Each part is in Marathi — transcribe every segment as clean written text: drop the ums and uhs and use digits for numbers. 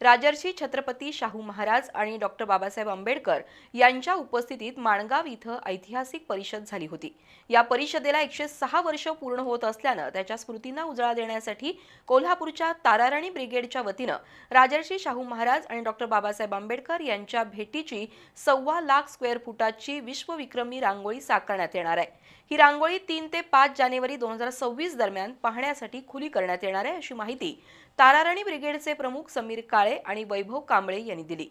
राजर्षी छत्रपती शाहू महाराज आणि डॉक्टर बाबासाहेब आंबेडकर यांच्या उपस्थितीत माणगाव इथं ऐतिहासिक परिषद झाली होती। या परिषदेला 106 वर्ष पूर्ण होत असल्यानं त्याच्या स्मृतींना उजाळा देण्यासाठी कोल्हापूरच्या ताराराणी ब्रिगेडच्या वतीनं राजर्षी शाहू महाराज आणि डॉक्टर बाबासाहेब आंबेडकर यांच्या भेटीची 1.25 लाख स्क्वेअर फुटाची विश्वविक्रमी रांगोळी साकारण्यात येणार आहे। ही रांगोळी 3 ते 5 जानेवारी 2026 दरम्यान पाहण्यासाठी खुली करण्यात येणार आहे, अशी माहिती ताराराणी ब्रिगेडचे प्रमुख समीर काळे आणि वैभव कांबळे यांनी दिली।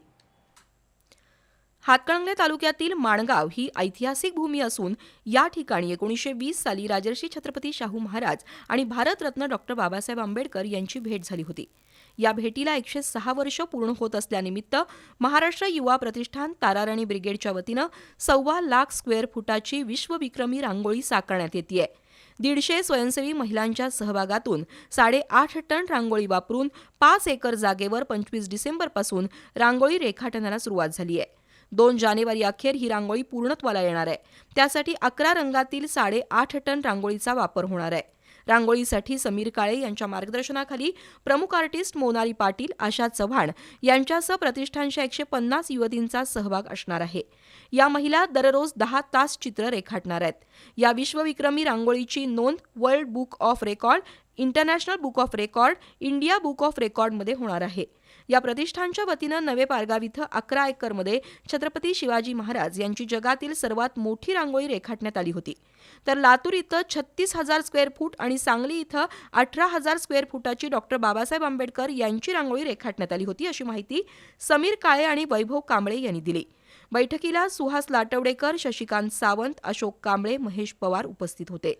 हातकणंगले तालुक्यातील माणगाव ही ऐतिहासिक भूमी असून या ठिकाणी 1920 साली राजर्षी छत्रपती शाहू महाराज आणि भारतरत्न डॉक्टर बाबासाहेब आंबेडकर यांची भेट झाली होती। या भेटीला 106 वर्ष पूर्ण होत असल्यानिमित्त महाराष्ट्र युवा प्रतिष्ठान ताराराणी ब्रिगेडच्या वतीनं 1.25 लाख स्क्वेअर फुटाची विश्वविक्रमी रांगोळी साकारण्यात येतेय। 150 स्वयंसेवी महिलांच्या सहभागातून 8.5 टन रांगोळी वापरून 5 एकर जागेवर 25 डिसेंबरपासून रांगोळी रेखाटनाला सुरुवात झाली आहे। 2 जानेवारी अखेर ही रांगोळी पूर्णत्वाला येणार आहे। त्यासाठी 11 रंगातील 8.5 टन रांगोळीचा वापर होणार आहे। रांगोळीसाठी समीर काळे यांच्या मार्गदर्शनाखाली प्रमुख आर्टिस्ट मोनाली पाटील, आशा चव्हाण यांच्यासह प्रतिष्ठानच्या 150 युवतींचा सहभाग असणार आहे। या महिला दररोज 10 तास चित्र रेखाटणार आहेत। या विश्वविक्रमी रांगोळीची नोंद world book of record, international book of record, India book of रेकॉर्डमध्ये होणार आहे। या प्रतिष्ठानच्या वतीनं नवे पारगाव इथं 11 एकरमध्ये छत्रपती शिवाजी महाराज यांची जगातील सर्वात मोठी रांगोळी रेखाटण्यात आली होती। तर लातूर इथं 36,000 स्क्वेअर फूट आणि सांगली इथं 18,000 स्क्वेअर फुटाची डॉक्टर बाबासाहेब आंबेडकर यांची रांगोळी रेखाटण्यात आली होती, अशी माहिती समीर काळे आणि वैभव कांबळे यांनी दिली। बैठकीला सुहास लाटवडेकर, शशिकांत सावंत, अशोक कांबळे, महेश पवार उपस्थित होते।